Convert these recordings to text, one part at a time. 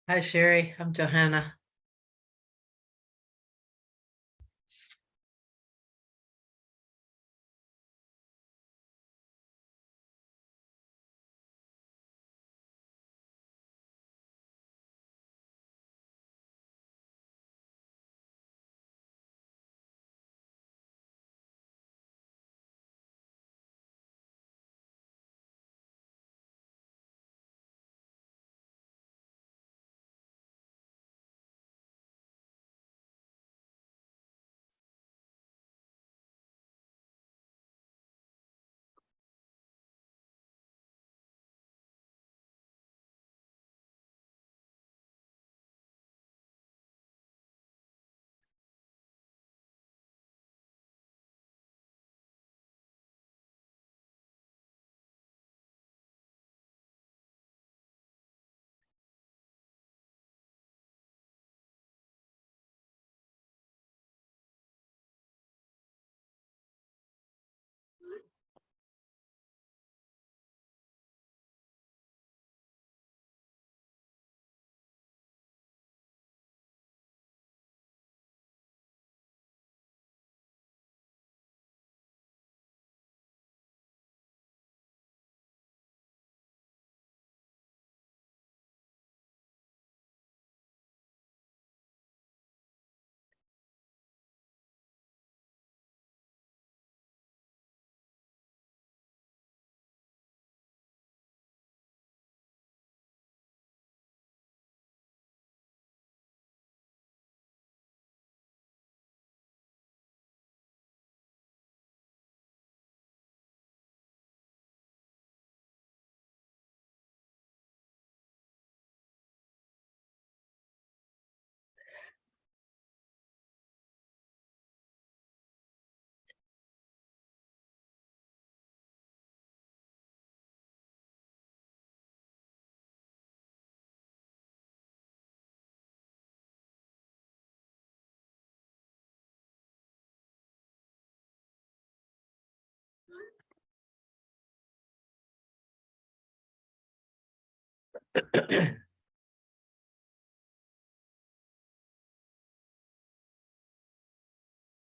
Hi, Sherry. I'm Johanna.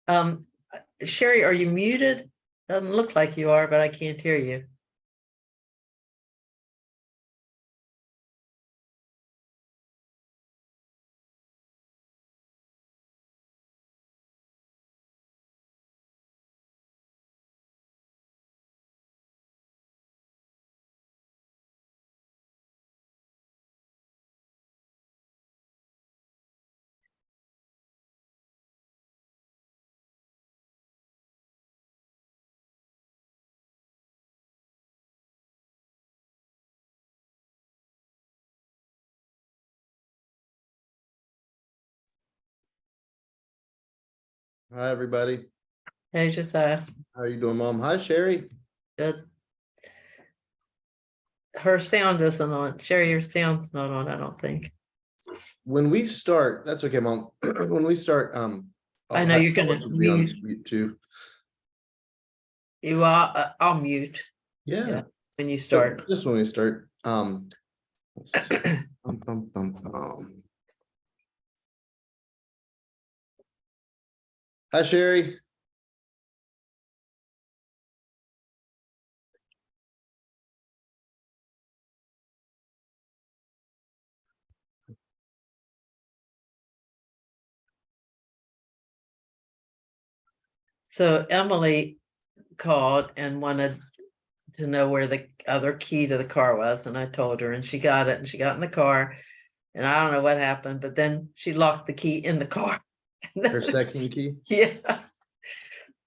Um, Sherry, are you muted? Doesn't look like you are, but I can't hear you. Hi, everybody. Hey, just How are you doing, Mom? Hi, Sherry. good. Her sound isn't on. Sherry, your sound's not on, I don't think. When we start, that's okay, Mom. When we start, I know you're gonna will be on mute. mute too. You are, I'll mute. Yeah, When you but start. just when we start, let's see. Bum, bum, bum, bum. Hi, Sherry. So Emily called and wanted to know where the other key to the car was, and I told her, and she got it, and she got in the car, and I don't know what happened, but then she locked the key in the car. Her second key. Yeah.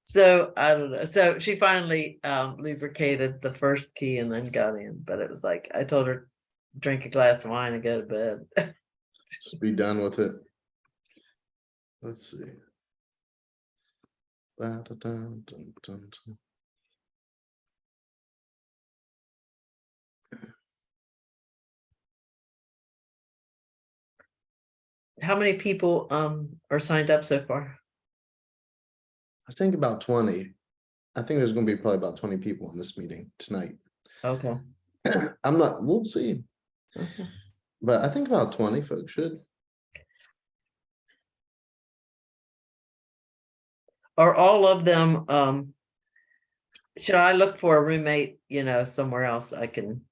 So I don't know. So she finally lubricated the first key and then got in. But it was like I told her, drink a glass of wine and go to bed. Just be done with it. Let's see. Dun, dun, dun, dun, dun, dun. How many people are signed up so far? I think about 20. I think there's going to be probably about 20 people in this meeting tonight. Okay. I'm not, we'll see. Okay. but I think about 20 folks should. Are all of them, should I look for a roommate, somewhere else I can?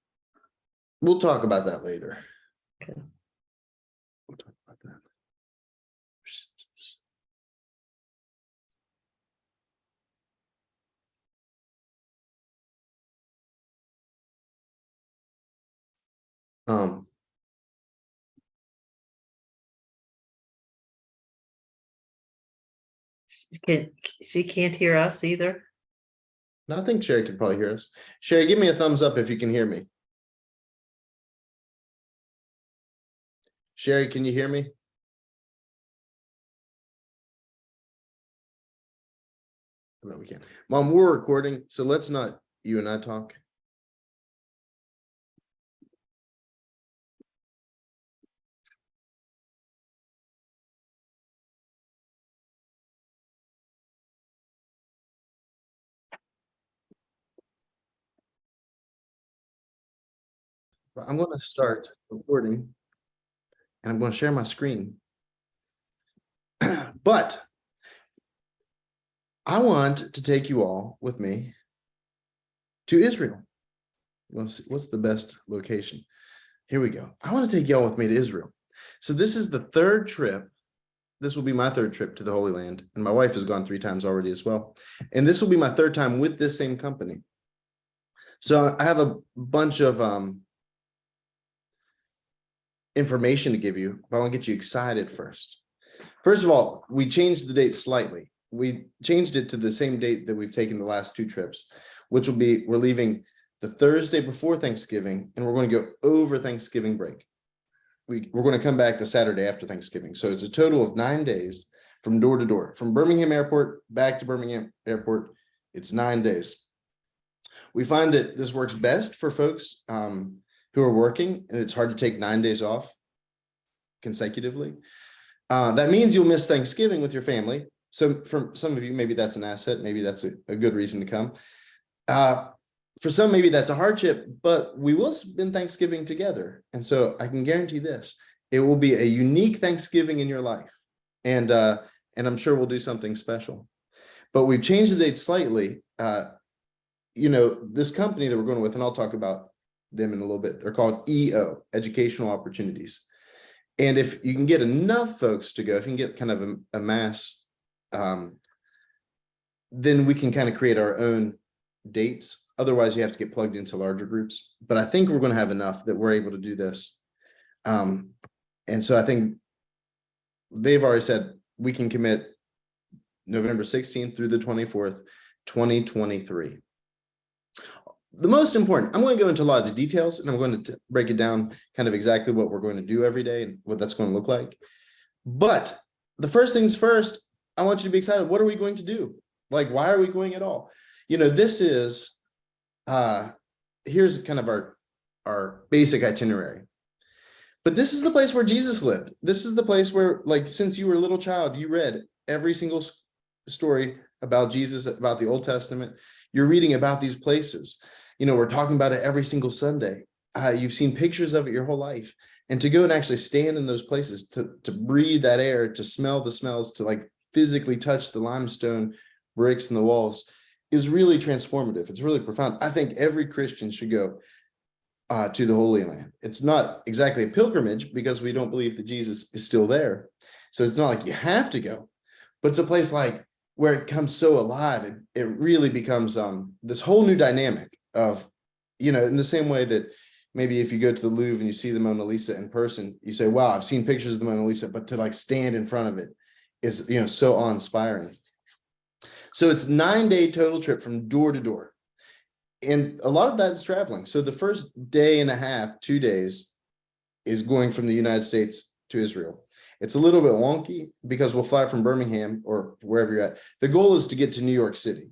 We'll talk about that later. Okay. We'll talk about that. Um, She can't hear us either? no, I think Sherry could probably hear us. Sherry, give me a thumbs up if you can hear me. Sherry, can you hear me? No, we can't. Mom, we're recording, so let's not you and I talk. But I'm going to start recording and I'm going to share my screen. But I want to take you all with me to Israel. What's the best location? Here we go. I want to take y'all with me to Israel. So this is the third trip. This will be my third trip to the Holy Land, and my wife has gone 3 times already as well. And this will be my third time with this same company. So I have a bunch of information to give you, but I want to get you excited first. First of all, we changed the date slightly. We changed it to the same date that we've taken the last 2 trips, which will be, we're leaving the Thursday before Thanksgiving, and we're going to go over Thanksgiving break. We're going to come back the Saturday after Thanksgiving. So it's a total of 9 days from door to door, from Birmingham Airport back to Birmingham Airport. It's 9 days. We find that this works best for folks who are working, and it's hard to take 9 days off consecutively. That means you'll miss Thanksgiving with your family. So for some of you, maybe that's an asset. Maybe that's a good reason to come. For some, maybe that's a hardship, but we will spend Thanksgiving together. And so I can guarantee this, it will be a unique Thanksgiving in your life. And I'm sure we'll do something special. But we've changed the date slightly. This company that we're going with, and I'll talk about them in a little bit, they're called EO, Educational Opportunities. And if you can get enough folks to go, if you can get kind of a mass, then we can kind of create our own dates. Otherwise, you have to get plugged into larger groups. But I think we're going to have enough that we're able to do this. And so I think they've already said we can commit November 16th through the 24th, 2023. The most important, I'm going to go into a lot of the details, and I'm going to break it down kind of exactly what we're going to do every day and what that's going to look like. But the first things first, I want you to be excited. What are we going to do? Like, why are we going at all? This is, here's kind of our basic itinerary. But this is the place where Jesus lived. This is the place where, like, since you were a little child, you read every single story about Jesus, about the Old Testament. You're reading about these places. We're talking about it every single Sunday. You've seen pictures of it your whole life. And to go and actually stand in those places, to breathe that air, to smell the smells, to like physically touch the limestone bricks in the walls is really transformative. It's really profound. I think every Christian should go to the Holy Land. It's not exactly a pilgrimage because we don't believe that Jesus is still there. So it's not like you have to go, but it's a place like where it comes so alive. It really becomes this whole new dynamic of, in the same way that maybe if you go to the Louvre and you see the Mona Lisa in person, you say, wow, I've seen pictures of the Mona Lisa, but to like stand in front of it is, so awe-inspiring. So it's 9-day total trip from door to door. And a lot of that is traveling. So the first day and a half, 2 days, is going from the United States to Israel. It's a little bit wonky because we'll fly from Birmingham or wherever you're at. The goal is to get to New York City.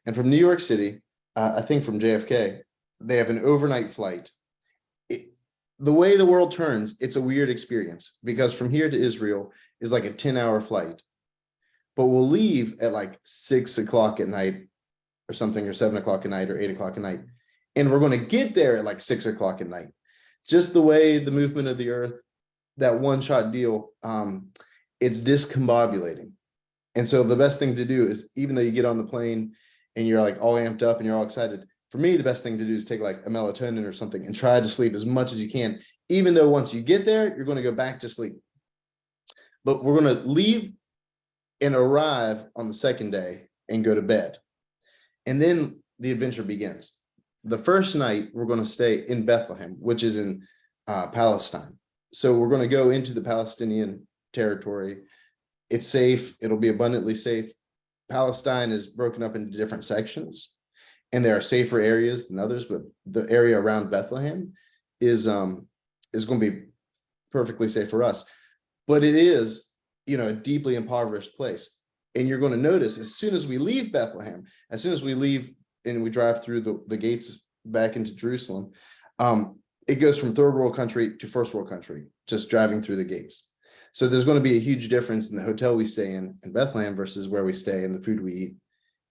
And from New York City, I think from JFK, they have an overnight flight. The way the world turns, it's a weird experience because from here to Israel is like a 10-hour flight. But we'll leave at like 6 o'clock at night or something, or 7 o'clock at night, or 8 o'clock at night. And we're going to get there at like 6 o'clock at night just the way the movement of the earth, that one shot deal, it's discombobulating. And so the best thing to do is, even though you get on the plane and you're like all amped up and you're all excited, for me, the best thing to do is take like a melatonin or something and try to sleep as much as you can, even though once you get there, you're going to go back to sleep. But we're going to leave and arrive on the second day and go to bed. And then the adventure begins. The first night, we're going to stay in Bethlehem, which is in Palestine. So we're going to go into the Palestinian territory. It's safe. It'll be abundantly safe. Palestine is broken up into different sections, and there are safer areas than others, but the area around Bethlehem is going to be perfectly safe for us. But it is, a deeply impoverished place. And you're going to notice, as soon as we leave Bethlehem, as soon as we leave and we drive through the gates back into Jerusalem, it goes from third world country to first world country, just driving through the gates. So there's going to be a huge difference in the hotel we stay in Bethlehem versus where we stay and the food we eat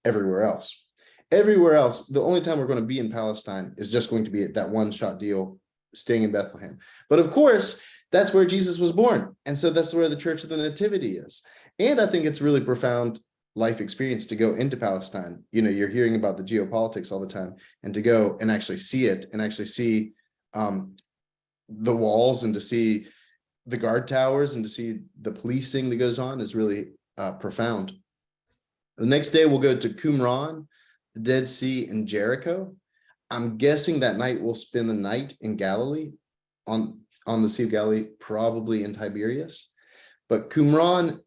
everywhere else. Everywhere else, the only time we're going to be in Palestine is just going to be at that one shot deal, staying in Bethlehem. But of course, that's where Jesus was born. And so that's where the Church of the Nativity is. And I think it's really profound life experience to go into Palestine. You're hearing about the geopolitics all the time, and to go and actually see it, and actually see the walls, and to see the guard towers, and to see the policing that goes on is really profound. The next day we'll go to Qumran, the Dead Sea, and Jericho. I'm guessing that night we'll spend the night in Galilee, on the Sea of Galilee, probably in Tiberias. But Qumran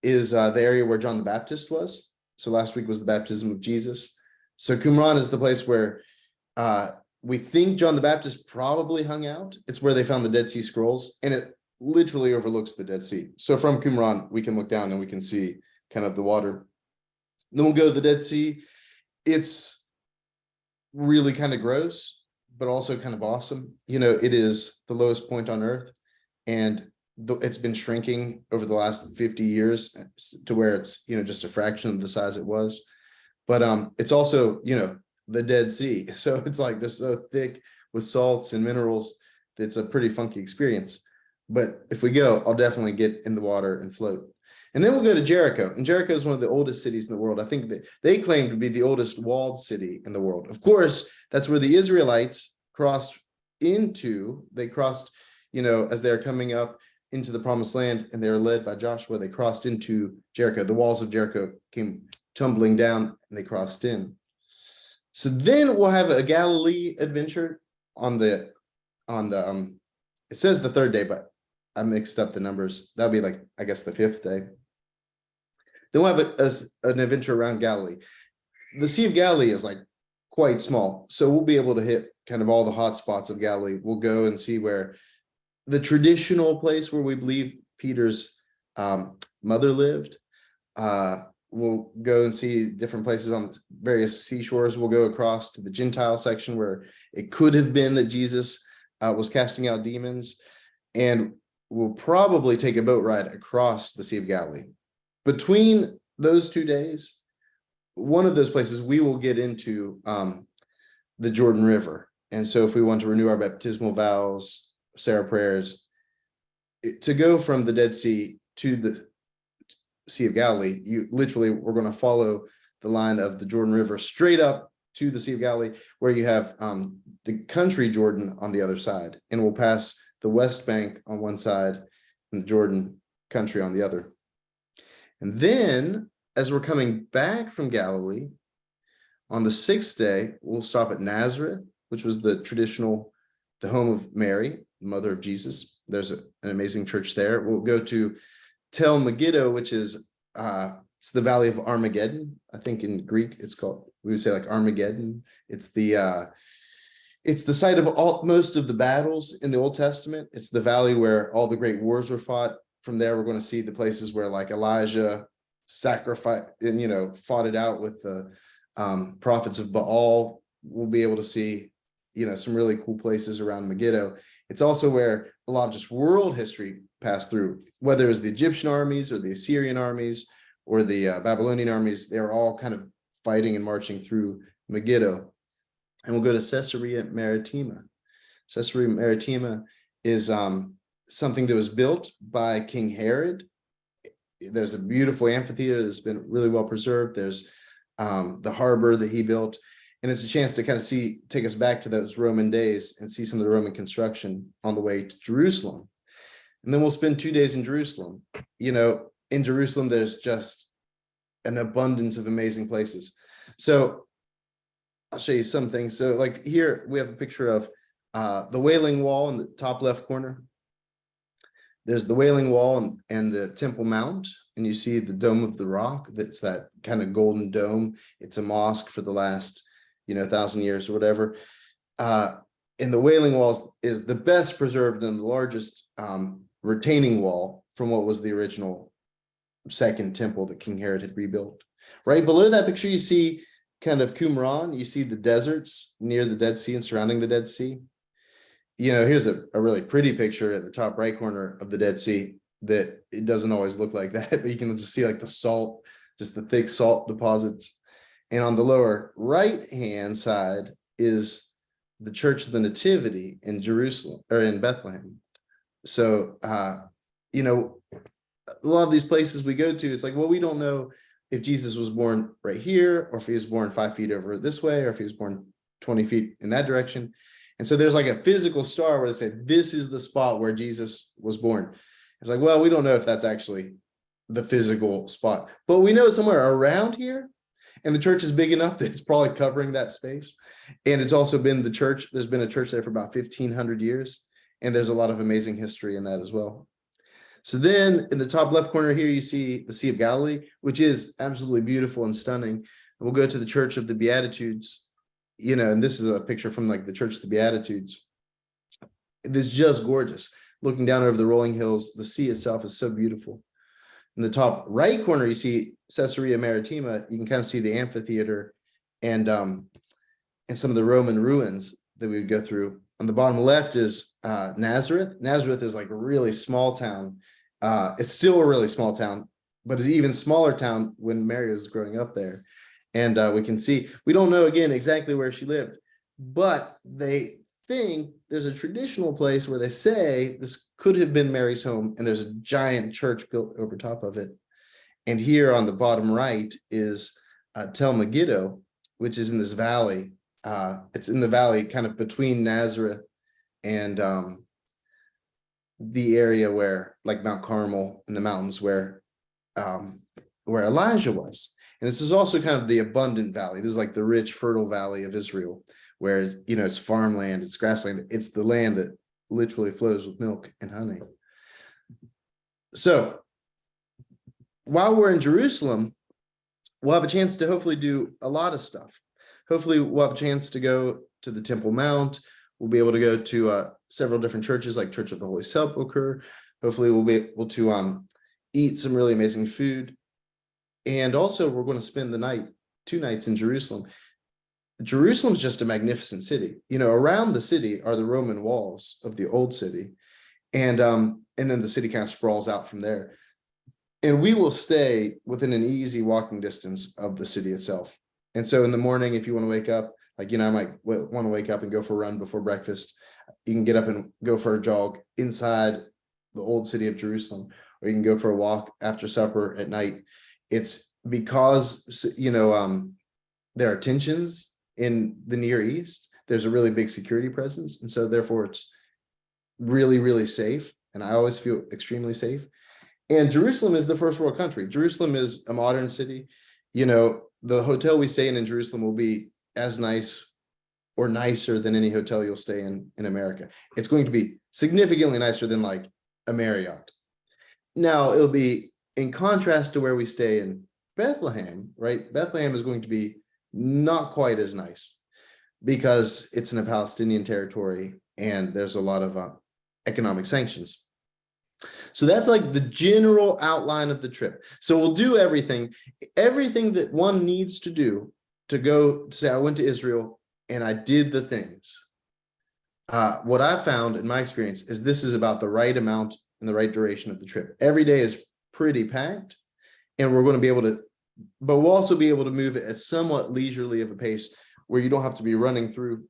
is the area where John the Baptist was. So last week was the baptism of Jesus. So Qumran is the place where we think John the Baptist probably hung out. It's where they found the Dead Sea Scrolls, and it literally overlooks the Dead Sea. So from Qumran, we can look down and we can see kind of the water. Then we'll go to the Dead Sea. It's really kind of gross, but also kind of awesome. It is the lowest point on earth, and it's been shrinking over the last 50 years to where it's, just a fraction of the size it was. But it's also, the Dead Sea. So it's like they're so thick with salts and minerals. It's a pretty funky experience. But if we go, I'll definitely get in the water and float. And then we'll go to Jericho. And Jericho is one of the oldest cities in the world. I think that they claim to be the oldest walled city in the world. Of course, that's where the Israelites crossed, as they're coming up into the promised land, and they were led by Joshua. They crossed into Jericho. The walls of Jericho came tumbling down, and they crossed in. So then we'll have a Galilee adventure it says the third day, but I mixed up the numbers. That'll be like, I guess, the fifth day. Then we'll have an adventure around Galilee. The Sea of Galilee is like quite small, so we'll be able to hit kind of all the hot spots of Galilee. We'll go and see where the traditional place where we believe Peter's mother lived. We'll go and see different places on various seashores. We'll go across to the Gentile section where it could have been that Jesus was casting out demons. And we'll probably take a boat ride across the Sea of Galilee. Between those 2 days, one of those places we will get into the Jordan River. And so if we want to renew our baptismal vows, say our prayers, to go from the Dead Sea to the Sea of Galilee, we're going to follow the line of the Jordan River straight up to the Sea of Galilee, where you have the country Jordan on the other side, and we'll pass the West Bank on one side and the Jordan country on the other. And then, as we're coming back from Galilee, on the sixth day, we'll stop at Nazareth, which was the home of Mary, the mother of Jesus. There's an amazing church there. We'll go to Tel Megiddo, which is it's the Valley of Armageddon. I think in Greek we would say like Armageddon. It's the site of most of the battles in the Old Testament. It's the valley where all the great wars were fought. From there, we're going to see the places where like Elijah sacrificed and fought it out with the prophets of Baal. We'll be able to see some really cool places around Megiddo. It's also where a lot of just world history passed through, whether it was the Egyptian armies or the Assyrian armies or the Babylonian armies. They were all kind of fighting and marching through Megiddo. And we'll go to Caesarea Maritima. Caesarea Maritima is something that was built by King Herod. There's a beautiful amphitheater that's been really well preserved. There's the harbor that he built. And it's a chance to kind of take us back to those Roman days and see some of the Roman construction on the way to Jerusalem. And then we'll spend 2 days in Jerusalem. In Jerusalem, there's just an abundance of amazing places. So I'll show you some things. So like here, we have a picture of the Wailing Wall in the top left corner. There's the Wailing Wall and the Temple Mount, and you see the Dome of the Rock. That's that kind of golden dome. It's a mosque for the last 1,000 years or whatever. And the Wailing Wall is the best preserved and the largest retaining wall from what was the original second temple that King Herod had rebuilt. Right below that picture, you see kind of Qumran. You see the deserts near the Dead Sea and surrounding the Dead Sea. Here's a really pretty picture at the top right corner of the Dead Sea that it doesn't always look like that, but you can just see like the salt, just the thick salt deposits. And on the lower right-hand side is the Church of the Nativity in Jerusalem, or in Bethlehem. So, a lot of these places we go to, it's like, well, we don't know if Jesus was born right here, or if he was born 5 feet over this way, or if he was born 20 feet in that direction. And so there's like a physical star where they said, this is the spot where Jesus was born. It's like, well, we don't know if that's actually the physical spot, but we know somewhere around here. And the church is big enough that it's probably covering that space. And it's also been the church. There's been a church there for about 1,500 years. And there's a lot of amazing history in that as well. So then in the top left corner here, you see the Sea of Galilee, which is absolutely beautiful and stunning. We'll go to the Church of the Beatitudes. And this is a picture from like the Church of the Beatitudes. It's just gorgeous. Looking down over the rolling hills, the sea itself is so beautiful. In the top right corner, you see Caesarea Maritima. You can kind of see the amphitheater and some of the Roman ruins that we would go through. On the bottom left is Nazareth. Nazareth is like a really small town. It's still a really small town, but it's an even smaller town when Mary was growing up there. And we can see, we don't know again exactly where she lived, but they think there's a traditional place where they say this could have been Mary's home, and there's a giant church built over top of it. And here on the bottom right is Tel Megiddo, which is in this valley. It's in the valley kind of between Nazareth and the area where, like Mount Carmel in the mountains where Elijah was. And this is also kind of the abundant valley. This is like the rich, fertile valley of Israel, where it's farmland, it's grassland, it's the land that literally flows with milk and honey. So while we're in Jerusalem, we'll have a chance to hopefully do a lot of stuff. Hopefully we'll have a chance to go to the Temple Mount. We'll be able to go to several different churches like Church of the Holy Sepulchre. Hopefully we'll be able to eat some really amazing food. And also we're going to spend the night, 2 nights in Jerusalem. Jerusalem's just a magnificent city. Around the city are the Roman walls of the old city. And then the city kind of sprawls out from there. And we will stay within an easy walking distance of the city itself. And so in the morning, if you want to wake up, I might want to wake up and go for a run before breakfast. You can get up and go for a jog inside the old city of Jerusalem, or you can go for a walk after supper at night. It's because, there are tensions in the Near East. There's a really big security presence. And so therefore it's really, really safe. And I always feel extremely safe. And Jerusalem is the first world country. Jerusalem is a modern city. The hotel we stay in Jerusalem will be as nice or nicer than any hotel you'll stay in America. It's going to be significantly nicer than like a Marriott. Now it'll be in contrast to where we stay in Bethlehem, right? Bethlehem is going to be not quite as nice because it's in a Palestinian territory and there's a lot of economic sanctions. So that's like the general outline of the trip. So we'll do everything that one needs to do to go to say, I went to Israel and I did the things. What I've found in my experience is this is about the right amount and the right duration of the trip. Every day is pretty packed, and we're going to be able to, but we'll also be able to move it at somewhat leisurely of a pace where you don't have to be running through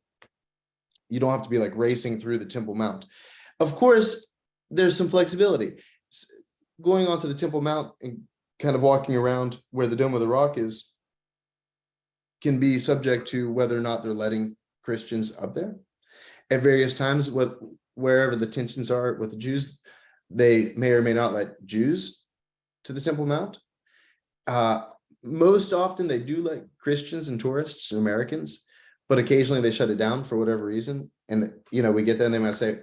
You don't have to be like racing through the Temple Mount. Of course, there's some flexibility. Going onto the Temple Mount and kind of walking around where the Dome of the Rock is can be subject to whether or not they're letting Christians up there. At various times, wherever the tensions are with the Jews, they may or may not let Jews to the Temple Mount. Most often they do let Christians and tourists and Americans, but occasionally they shut it down for whatever reason. And, we get there and they might say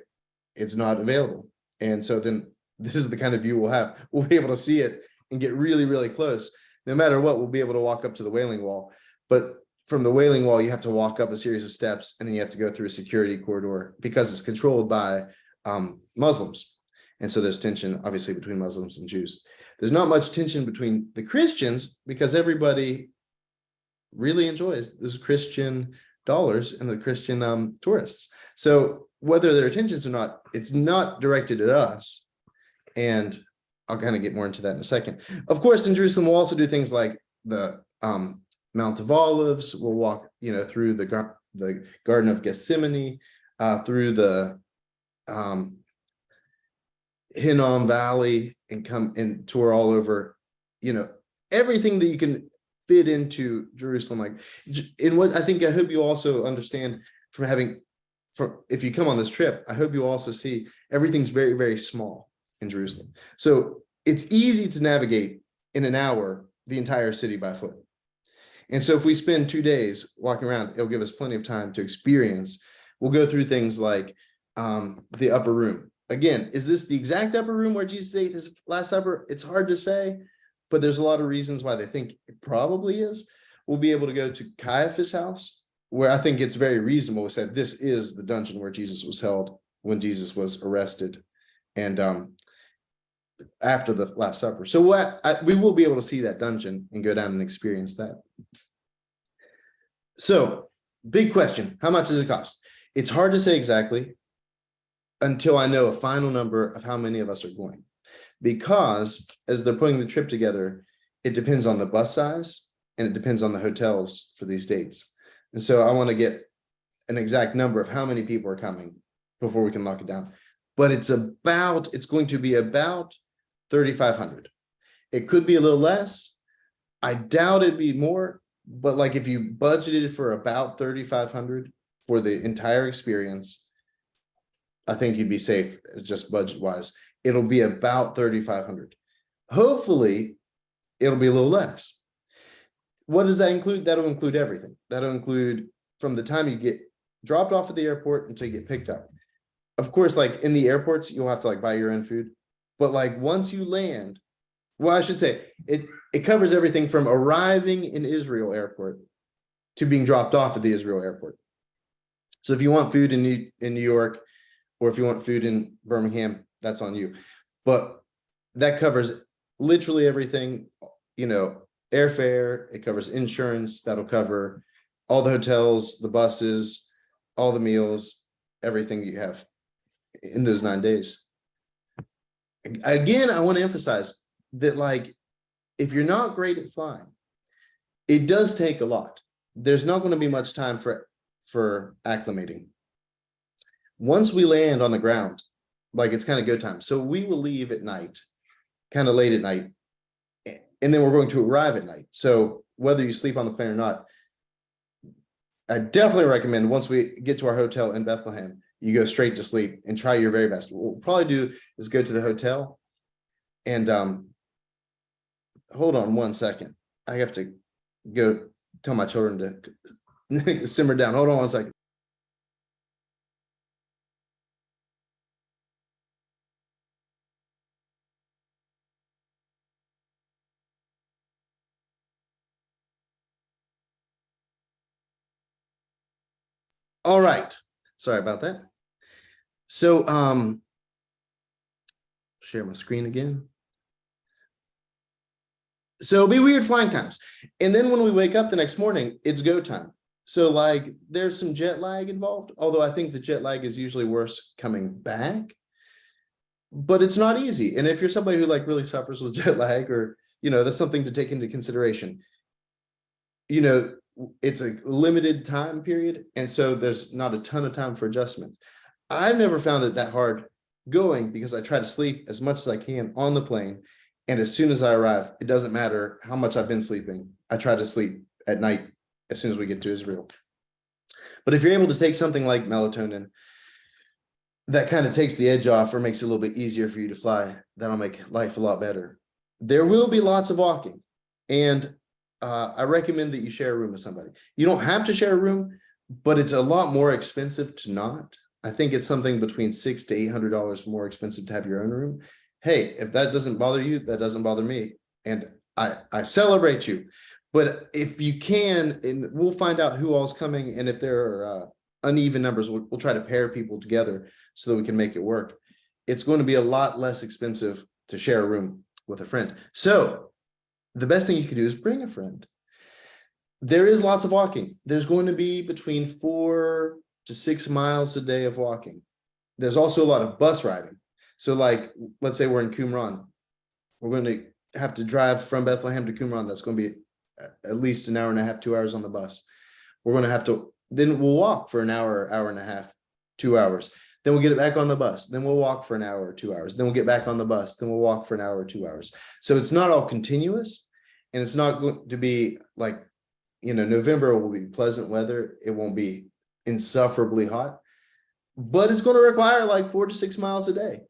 it's not available. And so then this is the kind of view we'll have. We'll be able to see it and get really, really close. No matter what, we'll be able to walk up to the Wailing Wall. But from the Wailing Wall, you have to walk up a series of steps, and then you have to go through a security corridor because it's controlled by Muslims. And so there's tension, obviously, between Muslims and Jews. There's not much tension between the Christians because everybody really enjoys those Christian dollars and the Christian tourists. So whether there are tensions or not, it's not directed at us. And I'll kind of get more into that in a second. Of course, in Jerusalem, we'll also do things like the Mount of Olives. We'll walk, through the Garden of Gethsemane, through the Hinnom Valley, and come and tour all over, everything that you can fit into Jerusalem. Like, in what I hope you also understand if you come on this trip, I hope you also see everything's very, very small in Jerusalem. So it's easy to navigate in an hour the entire city by foot. And so if we spend 2 days walking around, it'll give us plenty of time to experience. We'll go through things like the upper room. Again, is this the exact upper room where Jesus ate his Last Supper? It's hard to say, but there's a lot of reasons why they think it probably is. We'll be able to go to Caiaphas' house, where I think it's very reasonable to say this is the dungeon where Jesus was held when Jesus was arrested and after the Last Supper. So we will be able to see that dungeon and go down and experience that. So, big question, how much does it cost? It's hard to say exactly until I know a final number of how many of us are going. Because as they're putting the trip together, it depends on the bus size and it depends on the hotels for these dates. And so I want to get an exact number of how many people are coming before we can lock it down. But it's going to be about 3,500. It could be a little less. I doubt it'd be more, but like if you budgeted for about 3,500 for the entire experience, I think you'd be safe just budget wise. It'll be about 3,500. Hopefully it'll be a little less. What does that include? That'll include everything. That'll include from the time you get dropped off at the airport until you get picked up. Of course, like in the airports, you'll have to like buy your own food. But like once you land, well, I should say it covers everything from arriving in Israel airport to being dropped off at the Israel airport. So if you want food in New York, or if you want food in Birmingham, that's on you. But that covers literally everything, airfare, it covers insurance, that'll cover all the hotels, the buses, all the meals, everything you have in those 9 days. Again, I want to emphasize that, like, if you're not great at flying, it does take a lot. There's not going to be much time for acclimating. Once we land on the ground, like, it's kind of go time. So we will leave at night, kind of late at night, and then we're going to arrive at night. So whether you sleep on the plane or not, I definitely recommend once we get to our hotel in Bethlehem, you go straight to sleep and try your very best. What we'll probably do is go to the hotel and hold on 1 second. I have to go tell my children to simmer down. Hold on 1 second. All right. Sorry about that. So share my screen again. So it'll be weird flying times. And then when we wake up the next morning, it's go time. So like there's some jet lag involved, although I think the jet lag is usually worse coming back, but it's not easy. And if you're somebody who like really suffers with jet lag, or, that's something to take into consideration. it's a limited time period, and so there's not a ton of time for adjustment. I've never found it that hard going because I try to sleep as much as I can on the plane. And as soon as I arrive, it doesn't matter how much I've been sleeping. I try to sleep at night as soon as we get to Israel. But if you're able to take something like melatonin, that kind of takes the edge off or makes it a little bit easier for you to fly, that'll make life a lot better. There will be lots of walking. And I recommend that you share a room with somebody. You don't have to share a room, but it's a lot more expensive to not. I think it's something between $600 to $800 more expensive to have your own room. Hey, if that doesn't bother you, that doesn't bother me. And I celebrate you. But if you can, and we'll find out who all's coming, and if there are uneven numbers, we'll try to pair people together so that we can make it work. It's going to be a lot less expensive to share a room with a friend. So the best thing you can do is bring a friend. There is lots of walking. There's going to be between 4 to 6 miles a day of walking. There's also a lot of bus riding. So like, let's say we're in Qumran. We're going to have to drive from Bethlehem to Qumran. That's going to be at least an hour and a half, 2 hours on the bus. We're going to have to, then we'll walk for an hour, hour and a half, 2 hours. Then we'll get it back on the bus. Then we'll walk for an hour or 2 hours. Then we'll get back on the bus. Then we'll walk for an hour or 2 hours. So it's not all continuous, and it's not going to be like, November will be pleasant weather. It won't be insufferably hot, but it's going to require like 4 to 6 miles a day.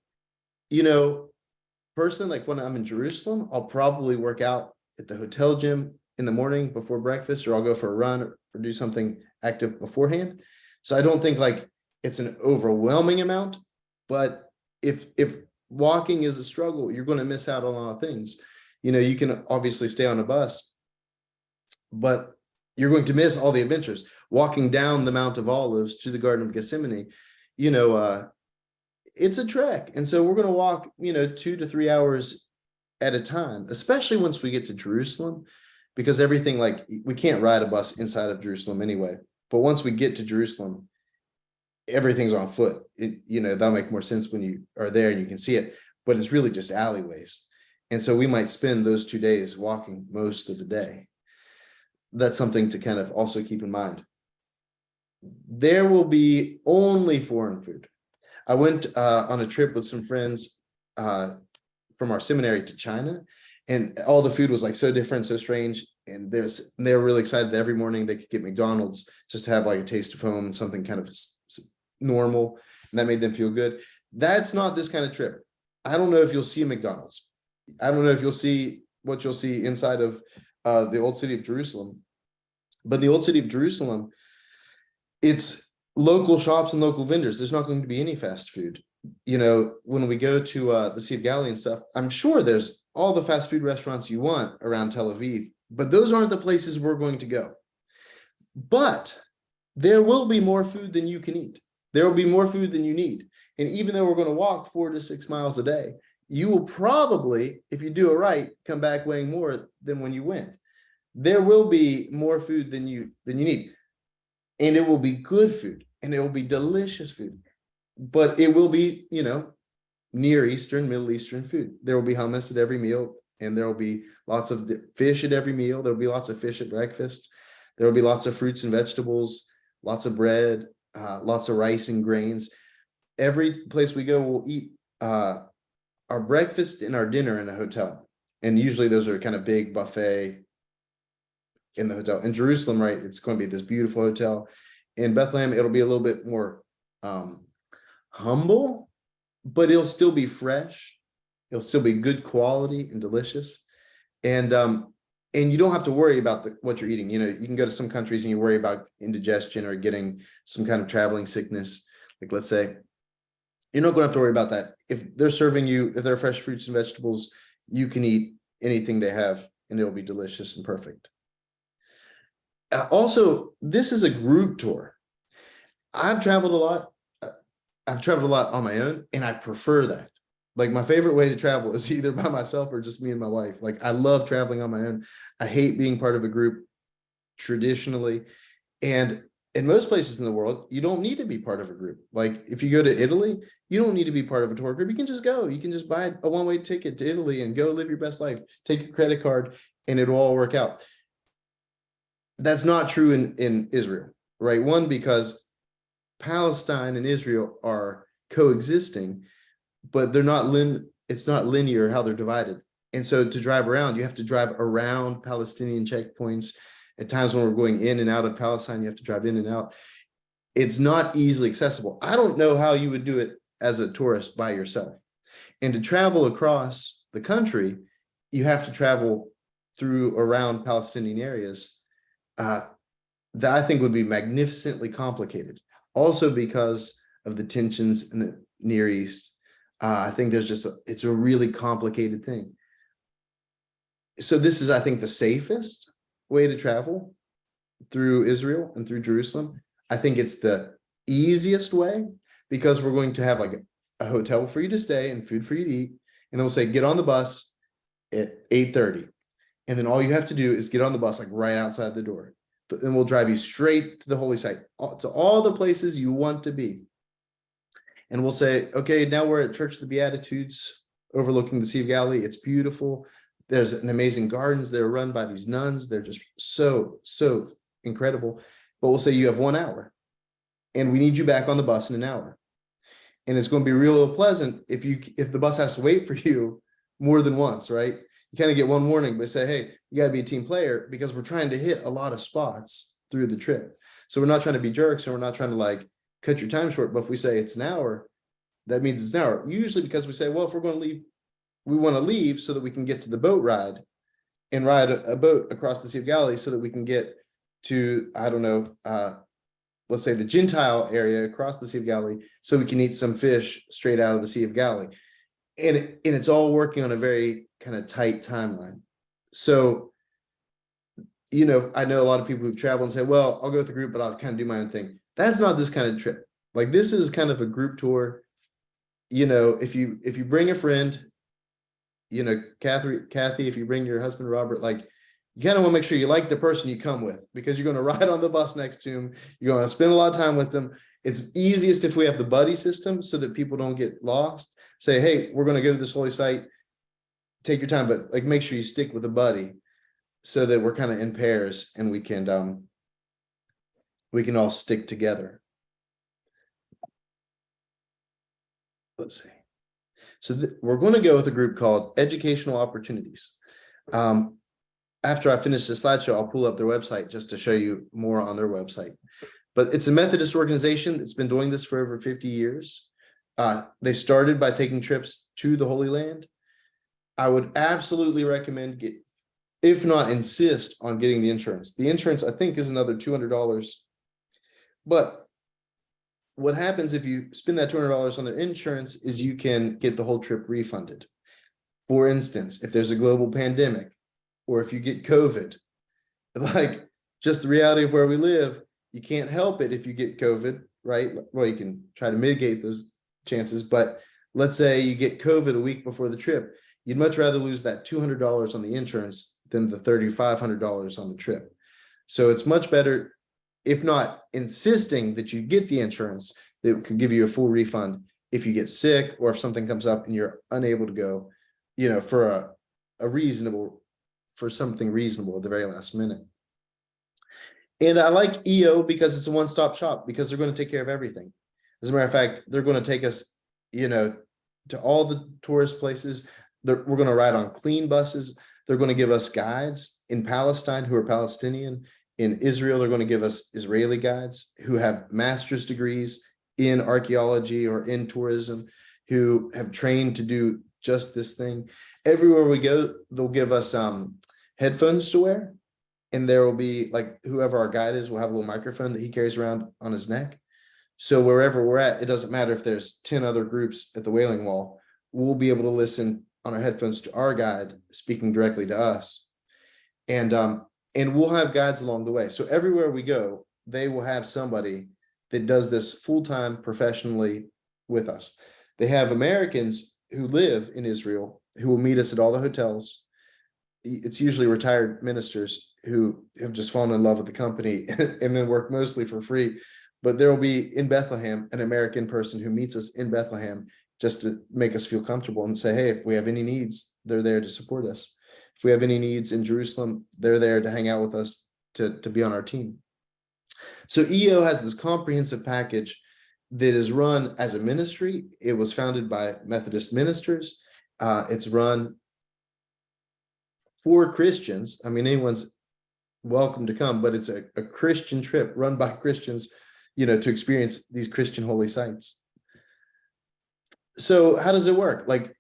Personally, like when I'm in Jerusalem, I'll probably work out at the hotel gym in the morning before breakfast, or I'll go for a run or do something active beforehand. So I don't think like it's an overwhelming amount, but if walking is a struggle, you're going to miss out on a lot of things. You can obviously stay on a bus, but you're going to miss all the adventures. Walking down the Mount of Olives to the Garden of Gethsemane, it's a trek. And so we're going to walk, 2 to 3 hours at a time, especially once we get to Jerusalem, because everything, like, we can't ride a bus inside of Jerusalem anyway. But once we get to Jerusalem, everything's on foot. That'll make more sense when you are there and you can see it, but it's really just alleyways. And so we might spend those 2 days walking most of the day. That's something to kind of also keep in mind. There will be only foreign food. I went on a trip with some friends from our seminary to China, and all the food was like so different, so strange. And they were really excited that every morning they could get McDonald's just to have like a taste of home, something kind of normal, and that made them feel good. That's not this kind of trip. I don't know if you'll see McDonald's. I don't know if you'll see what you'll see inside of the old city of Jerusalem. But the old city of Jerusalem, it's local shops and local vendors. There's not going to be any fast food. When we go to the Sea of Galilee and stuff, I'm sure there's all the fast food restaurants you want around Tel Aviv, but those aren't the places we're going to go. But there will be more food than you can eat. There will be more food than you need. And even though we're going to walk 4 to 6 miles a day, you will probably, if you do it right, come back weighing more than when you went. There will be more food than you need. And it will be good food, and it will be delicious food. But it will be, Near Eastern, Middle Eastern food. There will be hummus at every meal, and there will be lots of fish at every meal. There will be lots of fish at breakfast. There will be lots of fruits and vegetables, lots of bread, lots of rice and grains. Every place we go, we'll eat our breakfast and our dinner in a hotel. And usually those are kind of big buffet in the hotel. In Jerusalem, right, it's going to be this beautiful hotel. In Bethlehem, it'll be a little bit more humble, but it'll still be fresh. It'll still be good quality and delicious. And you don't have to worry about what you're eating. You can go to some countries and you worry about indigestion or getting some kind of traveling sickness. Like, let's say, you're not going to have to worry about that. If they're serving you, if they're fresh fruits and vegetables, you can eat anything they have and it'll be delicious and perfect. Also, this is a group tour. I've traveled a lot. I've traveled a lot on my own, and I prefer that. Like, my favorite way to travel is either by myself or just me and my wife. Like, I love traveling on my own. I hate being part of a group traditionally. And in most places in the world, you don't need to be part of a group. Like, if you go to Italy, you don't need to be part of a tour group. You can just go. You can just buy a one-way ticket to Italy and go live your best life. Take your credit card, and it'll all work out. That's not true in Israel, right? One, because Palestine and Israel are coexisting, but it's not linear how they're divided. And so to drive around, you have to drive around Palestinian checkpoints. At times when we're going in and out of Palestine, you have to drive in and out. It's not easily accessible. I don't know how you would do it as a tourist by yourself. And to travel across the country, you have to travel through around Palestinian areas. That I think would be magnificently complicated. Also because of the tensions in the Near East. I think it's a really complicated thing. So this is, I think, the safest way to travel through Israel and through Jerusalem. I think it's the easiest way because we're going to have like a hotel for you to stay and food for you to eat. And then we'll say, get on the bus at 8:30. And then all you have to do is get on the bus like right outside the door. And we'll drive you straight to the holy site, to all the places you want to be. And we'll say, okay, now we're at Church of the Beatitudes overlooking the Sea of Galilee. It's beautiful. There's an amazing gardens. They're run by these nuns. They're just so incredible. But we'll say you have 1 hour and we need you back on the bus in an hour. And it's going to be real pleasant if the bus has to wait for you more than once, right? You kind of get one warning, but say, hey, you got to be a team player because we're trying to hit a lot of spots through the trip. So we're not trying to be jerks and we're not trying to like cut your time short. But if we say it's an hour, that means it's an hour. Usually because we say, well, if we're going to leave, we want to leave so that we can get to the boat ride and ride a boat across the Sea of Galilee so that we can get to, I don't know, let's say the Gentile area across the Sea of Galilee so we can eat some fish straight out of the Sea of Galilee. And it's all working on a very kind of tight timeline. So, you know, I know a lot of people who've traveled and say, well, I'll go with the group, but I'll kind of do my own thing. That's not this kind of trip. Like this is kind of a group tour. You know, if you bring a friend, you know, Kathy, if you bring your husband, Robert, like you kind of want to make sure you like the person you come with because you're going to ride on the bus next to him. You're going to spend a lot of time with them. It's easiest if we have the buddy system so that people don't get lost. Say, hey, we're going to go to this holy site. Take your time, but like make sure you stick with a buddy so that we're kind of in pairs and we can all stick together. Let's see. So we're going to go with a group called Educational Opportunities. After I finish the slideshow, I'll pull up their website just to show you more on their website. But it's a Methodist organization that's been doing this for over 50 years. They started by taking trips to the Holy Land. I would absolutely recommend, if not insist on getting the insurance. The insurance, I think, is another $200. But what happens if you spend that $200 on their insurance is you can get the whole trip refunded. For instance, if there's a global pandemic, or if you get COVID, like just the reality of where we live, you can't help it if you get COVID, right? Well, you can try to mitigate those chances, but let's say you get COVID a week before the trip, you'd much rather lose that $200 on the insurance than the $3,500 on the trip. So it's much better, if not insisting that you get the insurance that could give you a full refund if you get sick or if something comes up and you're unable to go, you know, for something reasonable at the very last minute. And I like EO because it's a one-stop shop because they're going to take care of everything. As a matter of fact, they're going to take us, you know, to all the tourist places. We're going to ride on clean buses. They're going to give us guides in Palestine who are Palestinian. In Israel, they're going to give us Israeli guides who have master's degrees in archaeology or in tourism, who have trained to do just this thing. Everywhere we go, they'll give us headphones to wear. And there will be, like, whoever our guide is will have a little microphone that he carries around on his neck. So wherever we're at, it doesn't matter if there's 10 other groups at the Wailing Wall, we'll be able to listen on our headphones to our guide speaking directly to us. And we'll have guides along the way. So everywhere we go, they will have somebody that does this full-time professionally with us. They have Americans who live in Israel who will meet us at all the hotels. It's usually retired ministers who have just fallen in love with the company and then work mostly for free. But there will be in Bethlehem an American person who meets us in Bethlehem just to make us feel comfortable and say, hey, if we have any needs, they're there to support us. If we have any needs in Jerusalem, they're there to hang out with us to be on our team. So EO has this comprehensive package that is run as a ministry. It was founded by Methodist ministers. It's run for Christians. I mean, anyone's welcome to come, but it's a Christian trip run by Christians, to experience these Christian holy sites. So how does it work? Like,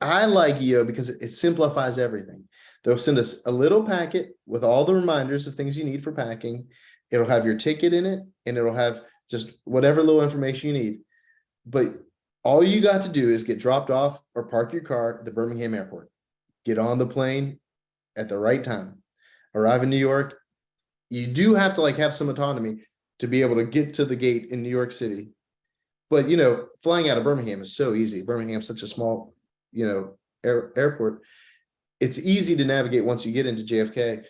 I like EO because it simplifies everything. They'll send us a little packet with all the reminders of things you need for packing. It'll have your ticket in it, and it'll have just whatever little information you need. But all you got to do is get dropped off or park your car at the Birmingham airport. Get on the plane at the right time. Arrive in New York. You do have to have some autonomy to be able to get to the gate in New York City. But, flying out of Birmingham is so easy. Birmingham's such a small, airport. It's easy to navigate once you get into JFK.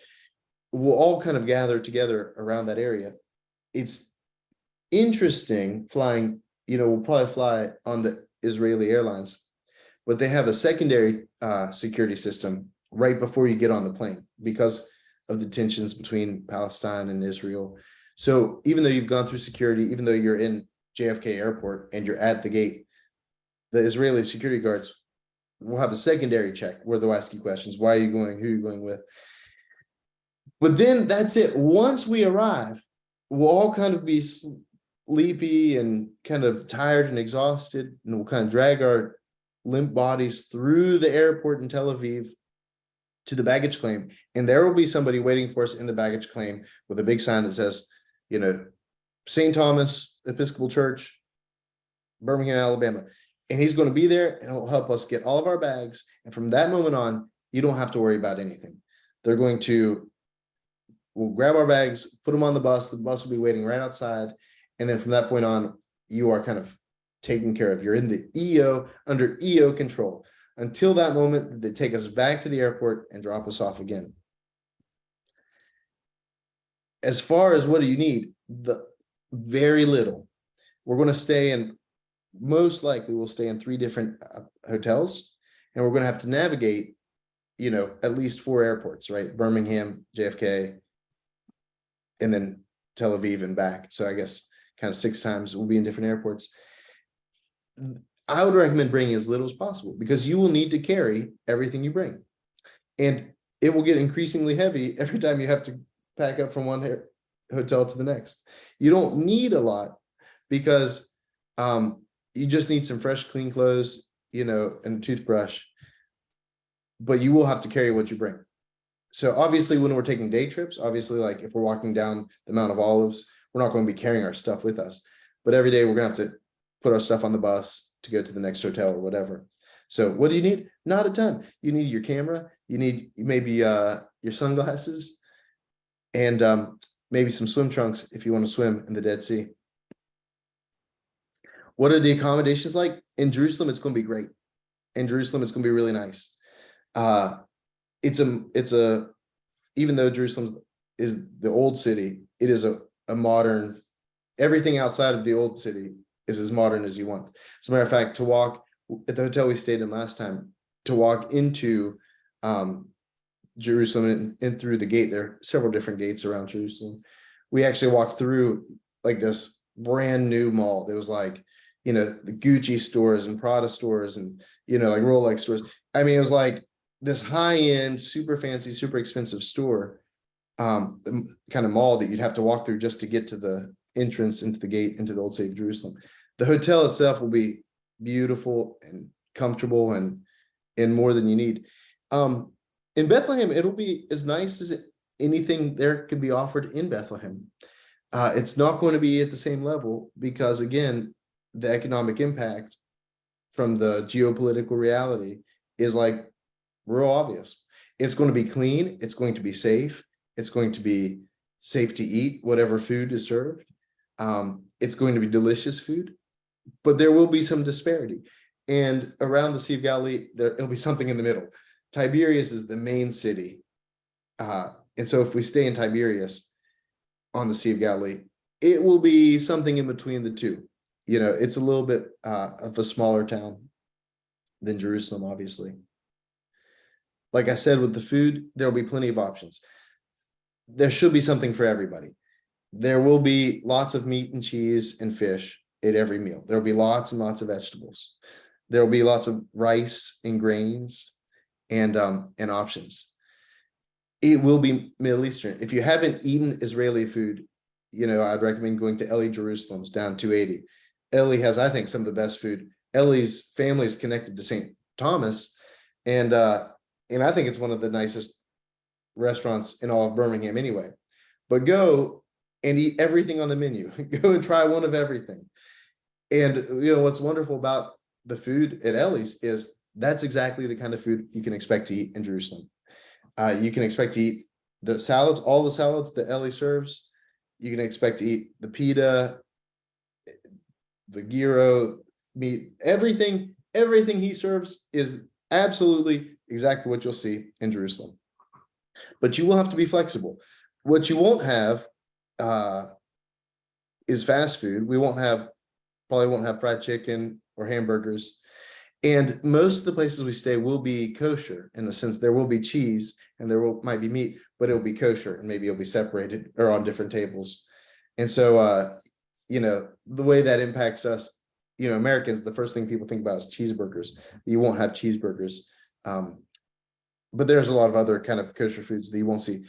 We'll all kind of gather together around that area. It's interesting flying, we'll probably fly on the Israeli Airlines, but they have a secondary security system right before you get on the plane because of the tensions between Palestine and Israel. So even though you've gone through security, even though you're in JFK airport and you're at the gate, the Israeli security guards will have a secondary check where they'll ask you questions. Why are you going? Who are you going with? But then that's it. Once we arrive, we'll all kind of be sleepy and kind of tired and exhausted, and we'll kind of drag our limp bodies through the airport in Tel Aviv to the baggage claim. And there will be somebody waiting for us in the baggage claim with a big sign that says, St. Thomas Episcopal Church, Birmingham, Alabama. And he's going to be there and he'll help us get all of our bags. And from that moment on, you don't have to worry about anything. We'll grab our bags, put them on the bus. The bus will be waiting right outside. And then from that point on, you are kind of taken care of. You're in the EO, under EO control. Until that moment, they take us back to the airport and drop us off again. As far as what do you need? Very little. We're going to stay in, most likely we'll stay in 3 different hotels, and we're going to have to navigate, at least 4 airports, right? Birmingham, JFK, and then Tel Aviv and back. So I guess kind of 6 times we'll be in different airports. I would recommend bringing as little as possible because you will need to carry everything you bring. And it will get increasingly heavy every time you have to pack up from one hotel to the next. You don't need a lot because you just need some fresh, clean clothes, and a toothbrush, but you will have to carry what you bring. So obviously when we're taking day trips, obviously if we're walking down the Mount of Olives, we're not going to be carrying our stuff with us, but every day we're going to have to put our stuff on the bus to go to the next hotel or whatever. So what do you need? Not a ton. You need your camera. You need maybe your sunglasses and maybe some swim trunks if you want to swim in the Dead Sea. What are the accommodations like? In Jerusalem, it's going to be great. In Jerusalem, it's going to be really nice. Even though Jerusalem is the old city, it is a modern, everything outside of the old city is as modern as you want. As a matter of fact, to walk at the hotel we stayed in last time, to walk into Jerusalem and through the gate, there are several different gates around Jerusalem. We actually walked through this brand new mall. There was the Gucci stores and Prada stores and, Rolex stores. I mean, it was this high-end, super fancy, super expensive store, the kind of mall that you'd have to walk through just to get to the entrance into the gate into the old city of Jerusalem. The hotel itself will be beautiful and comfortable and more than you need. In Bethlehem, it'll be as nice as anything there could be offered in Bethlehem. It's not going to be at the same level because, again, the economic impact from the geopolitical reality is real obvious. It's going to be clean. It's going to be safe. It's going to be safe to eat whatever food is served. It's going to be delicious food, but there will be some disparity. And around the Sea of Galilee, there'll be something in the middle. Tiberias is the main city. And so if we stay in Tiberias on the Sea of Galilee, it will be something in between the two. It's a little bit of a smaller town than Jerusalem, obviously. Like I said, with the food, there'll be plenty of options. There should be something for everybody. There will be lots of meat and cheese and fish at every meal. There'll be lots and lots of vegetables. There'll be lots of rice and grains and options. It will be Middle Eastern. If you haven't eaten Israeli food, I'd recommend going to Eli Jerusalem's down 280. Eli has, I think, some of the best food. Eli's family is connected to St. Thomas, and I think it's one of the nicest restaurants in all of Birmingham anyway. But go and eat everything on the menu. Go and try one of everything. And what's wonderful about the food at Ellie's is that's exactly the kind of food you can expect to eat in Jerusalem. You can expect to eat the salads, all the salads that Ellie serves. You can expect to eat the pita, the gyro meat, everything he serves is absolutely exactly what you'll see in Jerusalem. But you will have to be flexible. What you won't have is fast food. Probably won't have fried chicken or hamburgers. And most of the places we stay will be kosher, in the sense there will be cheese and might be meat, but it'll be kosher, and maybe it'll be separated or on different tables. And so, the way that impacts us, Americans, the first thing people think about is cheeseburgers. You won't have cheeseburgers. But there's a lot of other kind of kosher foods that you won't see.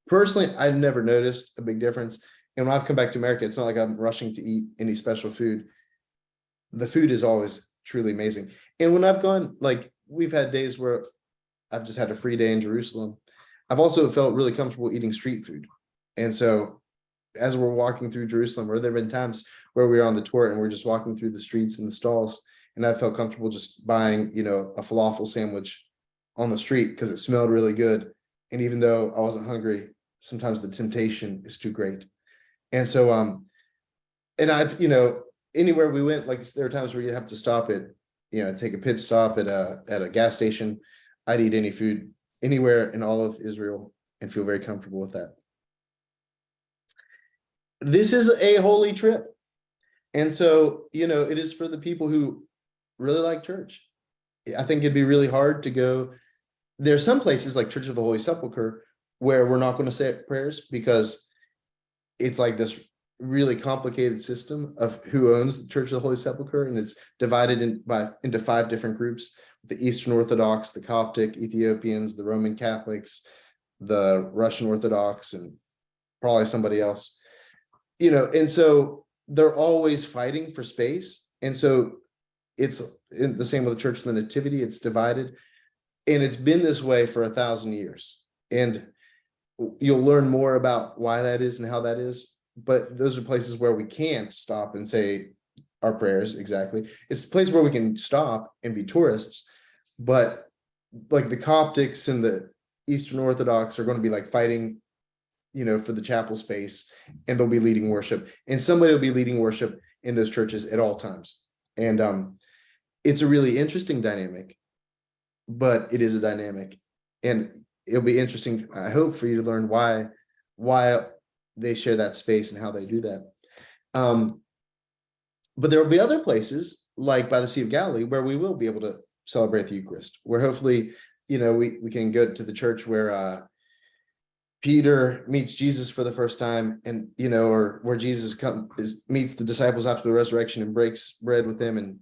Personally, I've never noticed a big difference. And when I've come back to America, it's not like I'm rushing to eat any special food. The food is always truly amazing. And when I've gone, like, we've had days where I've just had a free day in Jerusalem. I've also felt really comfortable eating street food. And so as we're walking through Jerusalem, or there have been times where we're on the tour and we're just walking through the streets and the stalls, and I felt comfortable just buying, a falafel sandwich on the street because it smelled really good. And even though I wasn't hungry, sometimes the temptation is too great. And so, and I've, anywhere we went, like, there are times where you have to stop at, take a pit stop at a gas station. I'd eat any food anywhere in all of Israel and feel very comfortable with that. This is a holy trip. And so, it is for the people who really like church. I think it'd be really hard to go. There's some places like Church of the Holy Sepulchre where we're not going to say prayers because it's like this really complicated system of who owns the Church of the Holy Sepulchre, and it's divided into 5 different groups: the Eastern Orthodox, the Coptic, Ethiopians, the Roman Catholics, the Russian Orthodox, and probably somebody else. And so they're always fighting for space. And so it's the same with the Church of the Nativity. It's divided, and it's been this way for 1,000 years. And you'll learn more about why that is and how that is. But those are places where we can't stop and say our prayers. Exactly. It's a place where we can stop and be tourists. But like the Coptics and the Eastern Orthodox are going to be like fighting, for the chapel space, and they'll be leading worship, and somebody will be leading worship in those churches at all times. And it's a really interesting dynamic, but it is a dynamic, and it'll be interesting, I hope, for you to learn why they share that space and how they do that. But there will be other places, like by the Sea of Galilee, where we will be able to celebrate the Eucharist, where hopefully, we can go to the church where Peter meets Jesus for the first time, and or where Jesus meets the disciples after the resurrection and breaks bread with them, and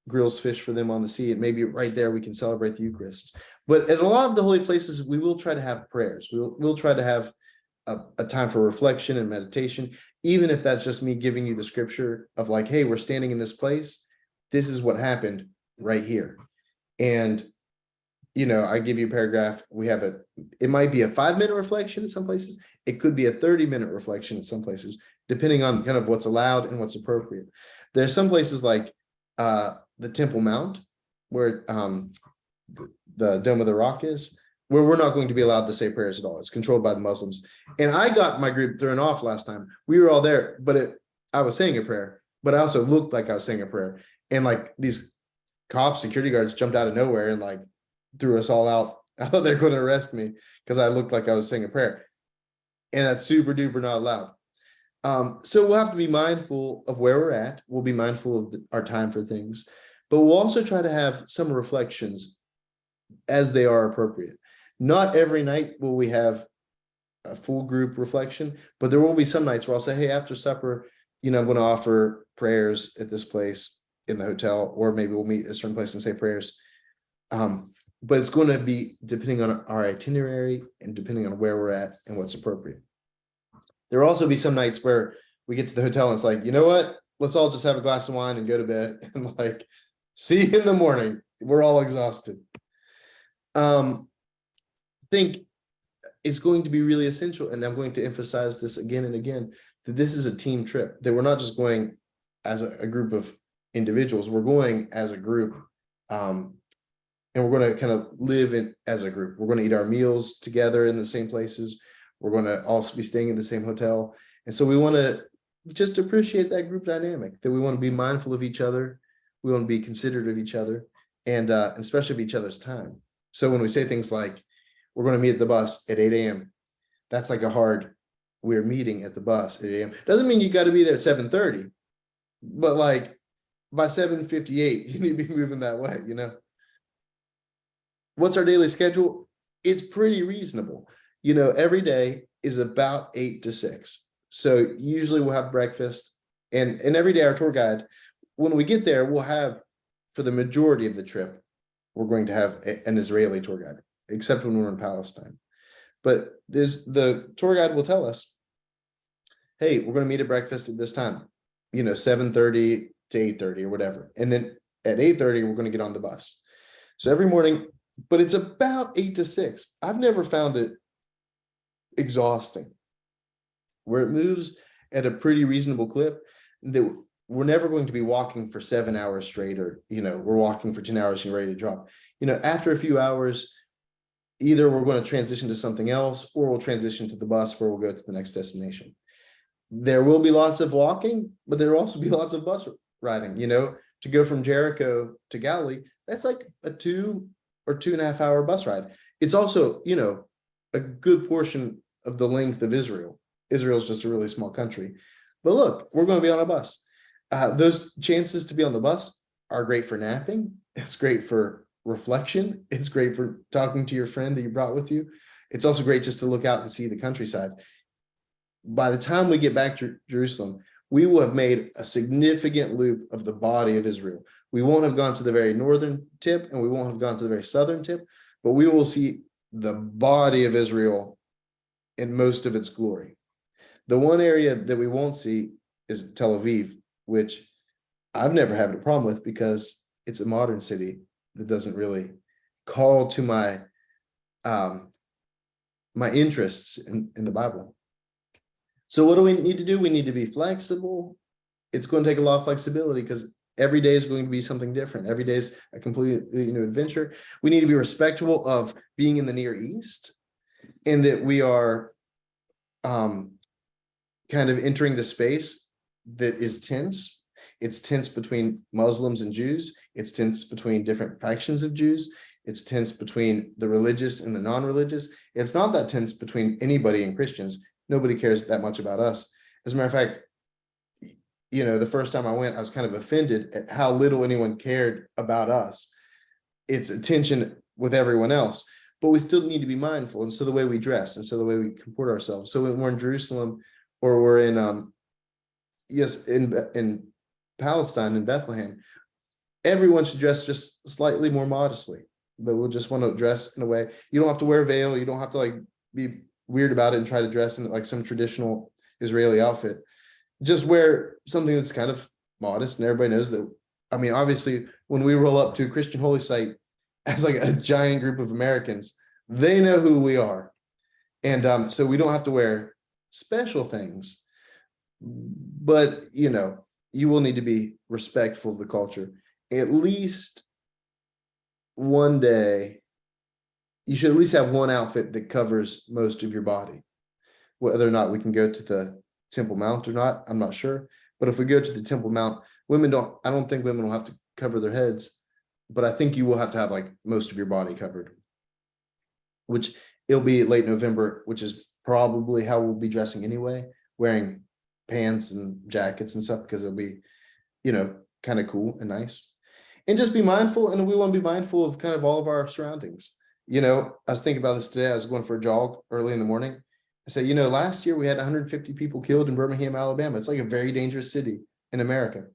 grills fish for them on the sea. And maybe right there we can celebrate the Eucharist. But at a lot of the holy places, we will try to have prayers. We'll try to have a time for reflection and meditation, even if that's just me giving you the scripture of like, hey, we're standing in this place. This is what happened right here. And I give you a paragraph. It might be a 5-minute reflection in some places. It could be a 30-minute reflection in some places, depending on kind of what's allowed and what's appropriate. There's some places like the Temple Mount, where the Dome of the Rock is, where we're not going to be allowed to say prayers at all. It's controlled by the Muslims. And I got my group thrown off last time. We were all there, but I was saying a prayer, but I also looked like I was saying a prayer. And like these cops, security guards jumped out of nowhere and like threw us all out. I thought they're going to arrest me because I looked like I was saying a prayer. And that's super duper not allowed. So we'll have to be mindful of where we're at. We'll be mindful of our time for things, but we'll also try to have some reflections as they are appropriate. Not every night will we have a full group reflection, but there will be some nights where I'll say, hey, after supper, I'm going to offer prayers at this place in the hotel, or maybe we'll meet at a certain place and say prayers. But it's going to be depending on our itinerary and depending on where we're at and what's appropriate. There will also be some nights where we get to the hotel and it's like, you know what? Let's all just have a glass of wine and go to bed and like, see you in the morning. We're all exhausted. I think it's going to be really essential, and I'm going to emphasize this again and again, that this is a team trip, that we're not just going as a group of individuals, we're going as a group. And we're going to kind of live in as a group. We're going to eat our meals together in the same places. We're going to also be staying in the same hotel. And so we want to just appreciate that group dynamic, that we want to be mindful of each other. We want to be considerate of each other, and especially of each other's time. So when we say things like, we're going to meet at the bus at 8 a.m., that's like a hard, we're meeting at the bus at 8 a.m. Doesn't mean you got to be there at 7:30, but like by 7:58, you need to be moving that way, What's our daily schedule? It's pretty reasonable. Every day is about 8 to 6. So usually we'll have breakfast, and every day our tour guide, when we get there, we'll have, for the majority of the trip, we're going to have an Israeli tour guide, except when we're in Palestine. But the tour guide will tell us, hey, we're going to meet at breakfast at this time, 7:30 to 8:30 or whatever. And then at 8:30, we're going to get on the bus. So every morning, but it's about 8 to 6. I've never found it exhausting. Where it moves at a pretty reasonable clip, that we're never going to be walking for 7 hours straight, or, we're walking for 10 hours and you're ready to drop. After a few hours, either we're going to transition to something else, or we'll transition to the bus where we'll go to the next destination. There will be lots of walking, but there will also be lots of bus riding, to go from Jericho to Galilee. That's like a 2 or 2.5 hour bus ride. It's also, a good portion of the length of Israel. Israel's just a really small country. But look, we're going to be on a bus. Those chances to be on the bus are great for napping. It's great for reflection. It's great for talking to your friend that you brought with you. It's also great just to look out and see the countryside. By the time we get back to Jerusalem, we will have made a significant loop of the body of Israel. We won't have gone to the very northern tip, and we won't have gone to the very southern tip, but we will see the body of Israel in most of its glory. The one area that we won't see is Tel Aviv, which I've never had a problem with because it's a modern city that doesn't really call to my my interests in the Bible. So what do we need to do? We need to be flexible. It's going to take a lot of flexibility because every day is going to be something different. Every day is a completely new adventure. We need to be respectful of being in the Near East, and that we are kind of entering the space that is tense. It's tense between Muslims and Jews. It's tense between different factions of Jews. It's tense between the religious and the non-religious. It's not that tense between anybody and Christians. Nobody cares that much about us. As a matter of fact, the first time I went, I was kind of offended at how little anyone cared about us. It's a tension with everyone else, but we still need to be mindful. And so the way we dress, and so the way we comport ourselves. So when we're in Jerusalem, or we're in in Palestine, in Bethlehem, everyone should dress just slightly more modestly. But we'll just want to dress in a way. You don't have to wear a veil. You don't have to like be weird about it and try to dress in like some traditional Israeli outfit. Just wear something that's kind of modest, and everybody knows that. I mean, obviously, when we roll up to a Christian holy site as like a giant group of Americans, they know who we are. And so we don't have to wear special things, but you will need to be respectful of the culture. At least one day, you should at least have one outfit that covers most of your body. Whether or not we can go to the Temple Mount or not, I'm not sure. But if we go to the Temple Mount, I don't think women will have to cover their heads, but I think you will have to have like most of your body covered, which it'll be late November, which is probably how we'll be dressing anyway, wearing pants and jackets and stuff, because it'll be, kind of cool and nice. and just be mindful. And we want to be mindful of kind of all of our surroundings. You know, I was thinking about this today. I was going for a jog early in the morning. I said, you know, last year we had 150 people killed in Birmingham, Alabama. It's like a very dangerous city in America.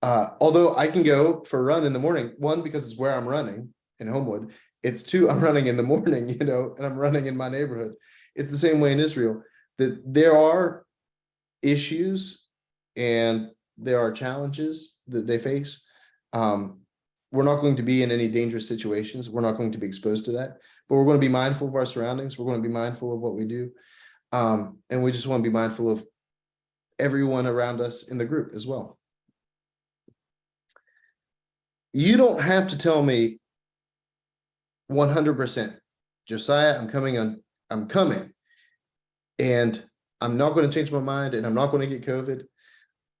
Although I can go for a run in the morning, one, because it's where I'm running in Homewood. It's two, I'm running in the morning, you know, and I'm running in my neighborhood. It's the same way in Israel, that there are issues and there are challenges that they face. We're not going to be in any dangerous situations. We're not going to be exposed to that, but we're going to be mindful of our surroundings. We're going to be mindful of what we do. And we just want to be mindful of everyone around us in the group as well. You don't have to tell me 100%, Josiah, I'm coming, and I'm not going to change my mind, and I'm not going to get COVID.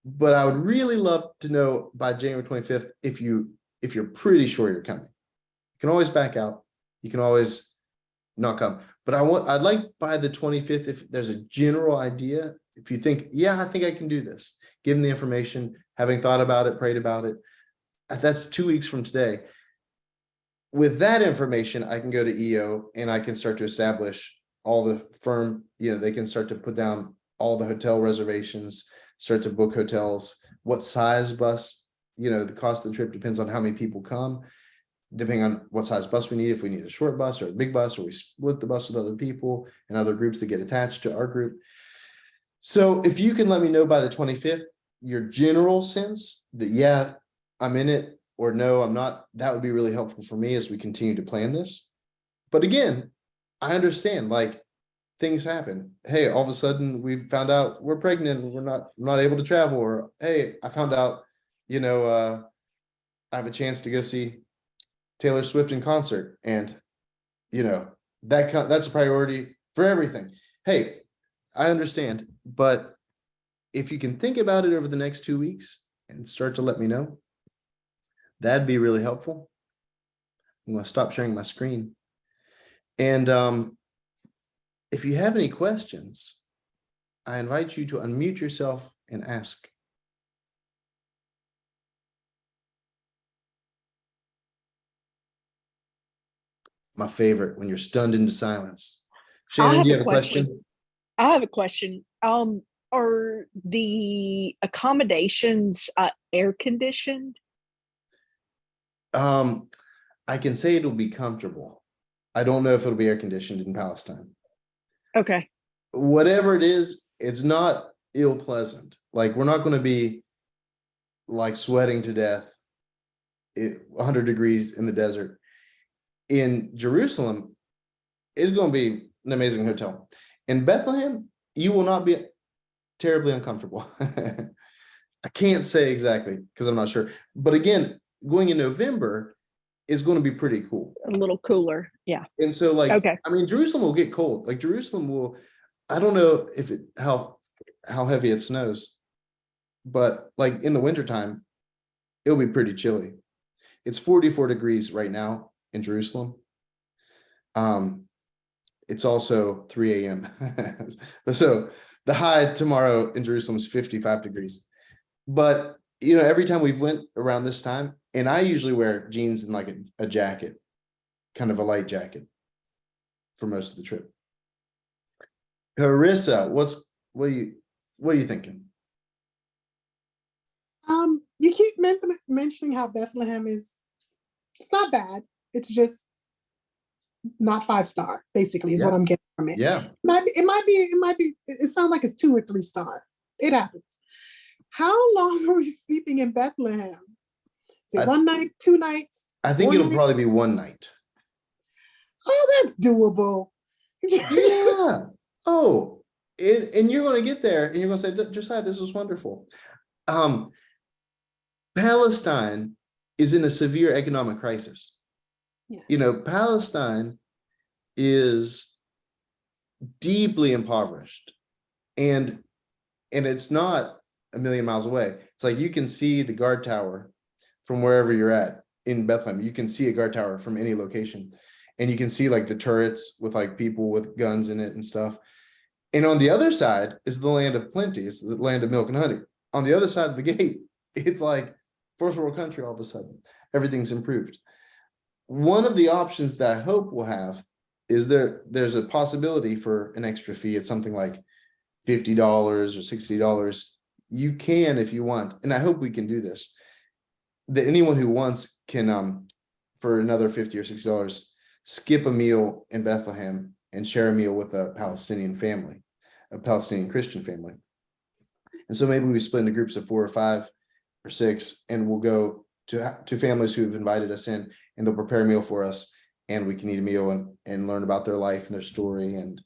But I would really love to know by January 25th if you're pretty sure you're coming. You can always back out. You can always not come. But I'd like by the 25th, if there's a general idea, if you think, yeah, I think I can do this, given the information, having thought about it, prayed about it, that's 2 weeks from today. With that information, I can go to EO and I can start to establish all the firm, you know, they can start to put down all the hotel reservations, start to book hotels, what size bus, you know, the cost of the trip depends on how many people come, depending on what size bus we need, if we need a short bus or a big bus, or we split the bus with other people and other groups that get attached to our group. So if you can let me know by the 25th, your general sense that, yeah, I'm in it, or no, I'm not, that would be really helpful for me as we continue to plan this. But again, I understand, like, things happen. Hey, all of a sudden we found out we're pregnant and we're not able to travel, or hey, I found out, you know, I have a chance to go see Taylor Swift in concert, and you know, that's a priority for everything. Hey, I understand, but if you can think about it over the next 2 weeks and start to let me know, that'd be really helpful. I'm going to stop sharing my screen. And if you have any questions, I invite you to unmute yourself and ask. My favorite, when you're stunned into silence. Shannon, do you have a question? I have a question. Are the accommodations air conditioned? I can say it'll be comfortable. I don't know if it'll be air conditioned in Palestine. Okay. Whatever it is, it's not ill pleasant. Like, we're not going to be like sweating to death, 100 degrees in the desert. In Jerusalem, it's going to be an amazing hotel. In Bethlehem, you will not be terribly uncomfortable. I can't say exactly because I'm not sure. But again, going in November is going to be pretty cool. A little cooler. Yeah. And so, like, okay. I mean, Jerusalem will get cold. Like, Jerusalem will, I don't know if it, how heavy it snows, but like in the wintertime, it'll be pretty chilly. It's 44 degrees right now in Jerusalem. It's also 3 a.m. So the high tomorrow in Jerusalem is 55 degrees. But, you know, every time we've went around this time, and I usually wear jeans and like a jacket, kind of a light jacket for most of the trip. Carissa, what are you thinking? You keep mentioning how Bethlehem it's not bad. It's just not 5-star, basically, is what I'm getting from it. Yeah. It might be, it sounds like it's 2 or 3 star. It happens. How long are we sleeping in Bethlehem? Is it 1 night, 2 nights? I think it'll probably be 1 night. Oh, that's doable. Yeah. Oh, and you're going to get there and you're going to say, Josiah, this is wonderful. Palestine is in a severe economic crisis. Yeah. You know, Palestine is deeply impoverished, and it's not a million miles away. It's like you can see the guard tower from wherever you're at in Bethlehem. You can see a guard tower from any location, and you can see like the turrets with like people with guns in it and stuff. And on the other side is the land of plenty. It's the land of milk and honey. On the other side of the gate, it's like first world country all of a sudden. Everything's improved. One of the options that I hope we'll have is there's a possibility for an extra fee. It's something like $50 or $60. You can, if you want, and I hope we can do this, that anyone who wants can, for another $50 or $60, skip a meal in Bethlehem and share a meal with a Palestinian family, a Palestinian Christian family. And so maybe we split into groups of 4 or 5 or 6, and we'll go to families who've invited us in, and they'll prepare a meal for us, and we can eat a meal and learn about their life and their story. And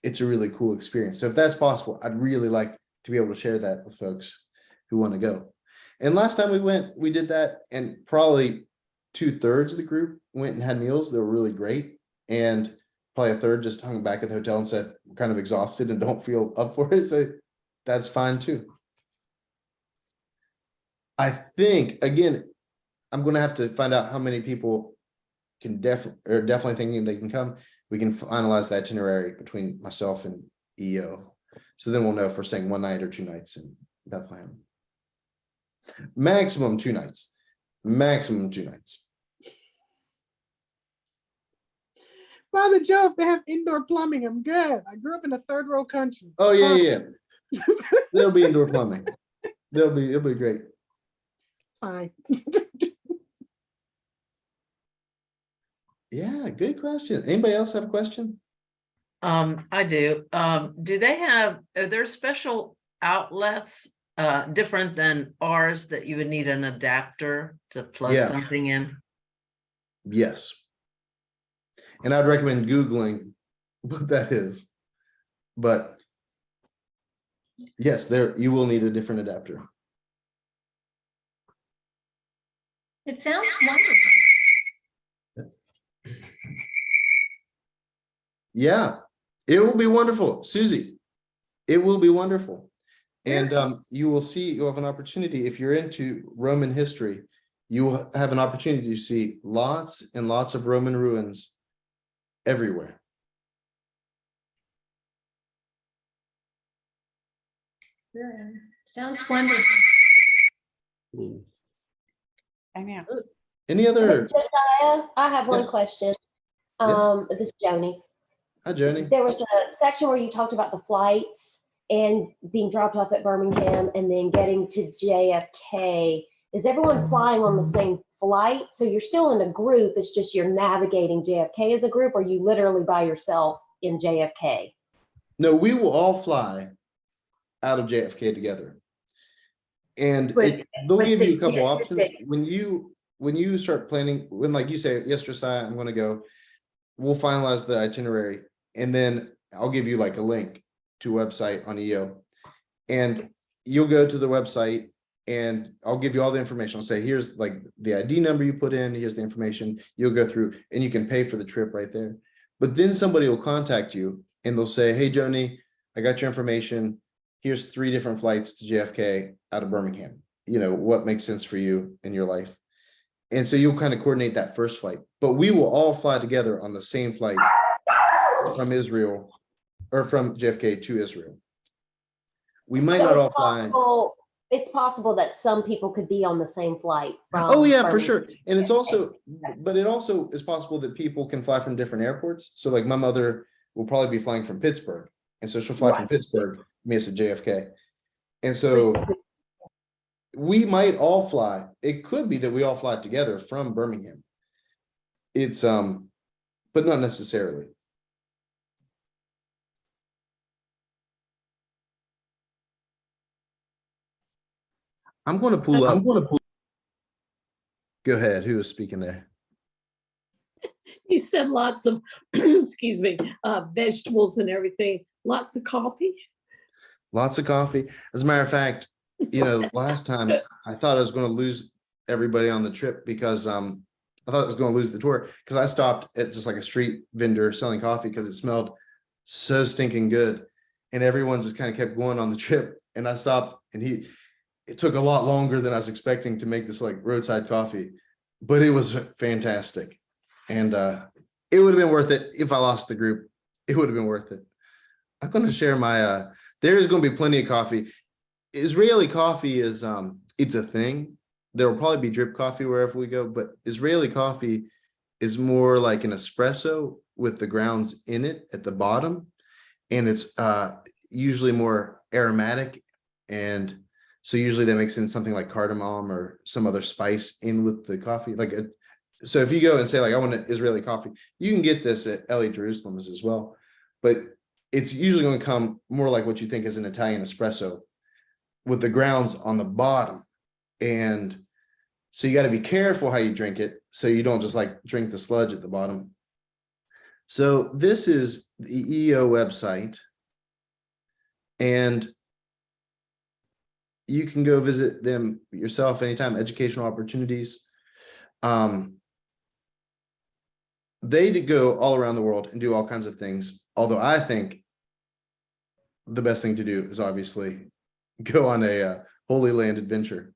it's a really cool experience. So if that's possible, I'd really like to be able to share that with folks who want to go. And last time we went, we did that, and probably 2/3 of the group went and had meals. They were really great. And probably a third just hung back at the hotel and said, I'm kind of exhausted and don't feel up for it. So that's fine too. I think, again, I'm going to have to find out how many people can definitely thinking they can come. We can finalize the itinerary between myself and EO. So then we'll know if we're staying 1 night or 2 nights in Bethlehem. Maximum 2 nights. Maximum 2 nights. Father Joe, if they have indoor plumbing, I'm good. I grew up in a third world country. Oh yeah. There'll be indoor plumbing. It'll be great. Fine. Yeah, good question. Anybody else have a question? I do. Do they have, are there special outlets different than ours that you would need an adapter to plug Yeah. something in? Yes. And I'd recommend Googling what that is. But yes, there you will need a different adapter. It sounds wonderful. Yeah, it will be wonderful, Susie. It will be wonderful. And you will see, you'll have an opportunity, if you're into Roman history, you will have an opportunity to see lots and lots of Roman ruins everywhere. Sure. Sounds wonderful. Amen. Any other? Josiah, I have one Yes. question. Yes. This is Joni. Hi, Joni. There was a section where you talked about the flights and being dropped off at Birmingham and then getting to JFK. Is everyone flying on the same flight? So you're still in a group, it's just you're navigating JFK as a group, or you literally by yourself in JFK? No, we will all fly out of JFK together. And But- they'll but give you a the- couple yeah, options. the- When you start planning, when like you say, yes, Josiah, I'm gonna go, we'll finalize the itinerary, and then I'll give you like a link to a website on EO. And you'll go to the website and I'll give you all the information. I'll say, here's like the ID number you put in, here's the information you'll go through, and you can pay for the trip right there. But then somebody will contact you and they'll say, hey, Joni, I got your information. Here's 3 different flights to JFK out of Birmingham. You know, what makes sense for you in your life? And so you'll kind of coordinate that first flight, but we will all fly together on the same flight from Israel or from JFK to Israel. We might So not it's all fly. possible, it's possible that some people could be on the same flight from. Oh yeah, for Birmingham. sure. And it's also, but it also is possible that people can fly from different airports. So like my mother will probably be flying from Pittsburgh. And so she'll fly from Pittsburgh, meet us at JFK. And so we might all fly. It could be that we all fly together from Birmingham. It's but not necessarily. I'm going to pull up. Go ahead. Who was speaking there? You said lots of, excuse me, vegetables and everything, lots of coffee. Lots of coffee. As a matter of fact, you know, last time I thought I was going to lose everybody on the trip because I thought I was going to lose the tour because I stopped at just like a street vendor selling coffee because it smelled so stinking good. And everyone just kind of kept going on the trip. And I stopped and it took a lot longer than I was expecting to make this like roadside coffee, but it was fantastic. And it would have been worth it if I lost the group. It would have been worth it. I'm going to share my, there's going to be plenty of coffee. Israeli coffee is, it's a thing. there will probably be drip coffee wherever we go, but Israeli coffee is more like an espresso with the grounds in it at the bottom. And it's usually more aromatic. And so usually they mix in something like cardamom or some other spice in with the coffee. So if you go and say like, I want an Israeli coffee, you can get this at LA Jerusalem's as well. But it's usually going to come more like what you think is an Italian espresso with the grounds on the bottom. And so you got to be careful how you drink it, so you don't just like drink the sludge at the bottom. So this is the EO website, and you can go visit them yourself anytime. Educational opportunities. They go all around the world and do all kinds of things. Although I think the best thing to do is obviously go on a Holy Land adventure.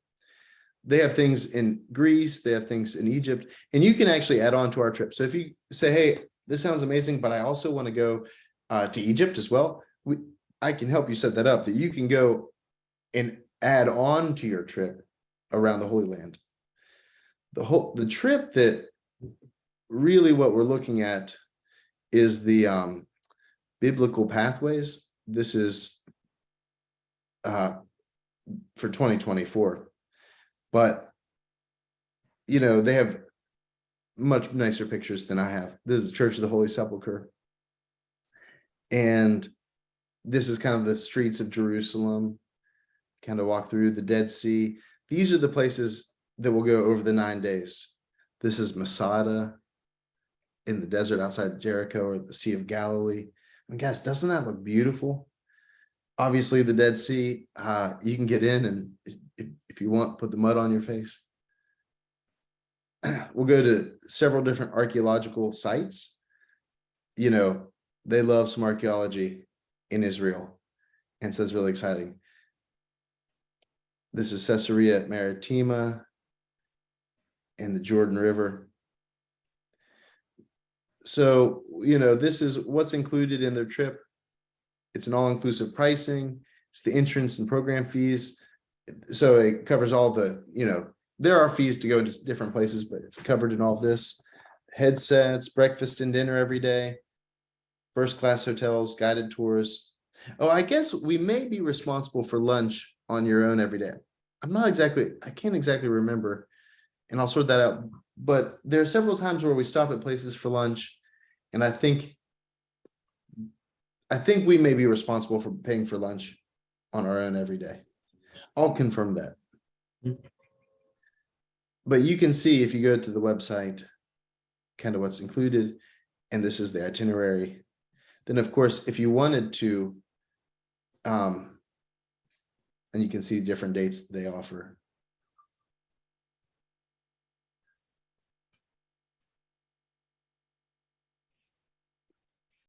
They have things in Greece, they have things in Egypt, and you can actually add on to our trip. So if you say, hey, this sounds amazing, but I also want to go to Egypt as well, I can help you set that up, that you can go and add on to your trip around the Holy Land. The trip that really what we're looking at is the biblical pathways. This is for 2024, but they have much nicer pictures than I have. This is the Church of the Holy Sepulchre, and this is kind of the streets of Jerusalem. Kind of walk through the Dead Sea. These are the places that will go over the 9 days. This is Masada in the desert outside Jericho, or the Sea of Galilee. I mean, guys, doesn't that look beautiful? Obviously, the Dead Sea, you can get in and if you want, put the mud on your face. We'll go to several different archaeological sites. They love some archaeology in Israel, and so it's really exciting. This is Caesarea Maritima and the Jordan River. So, this is what's included in their trip. It's an all-inclusive pricing. It's the entrance and program fees. So it covers all the, there are fees to go into different places, but it's covered in all of this. Headsets, breakfast and dinner every day, first class hotels, guided tours. Oh, I guess we may be responsible for lunch on your own every day. I can't exactly remember, and I'll sort that out. But there are several times where we stop at places for lunch, and I think we may be responsible for paying for lunch on our own every day. I'll confirm that. But you can see if you go to the website, kind of what's included, and this is the itinerary. Then, of course, if you wanted to, and you can see different dates they offer.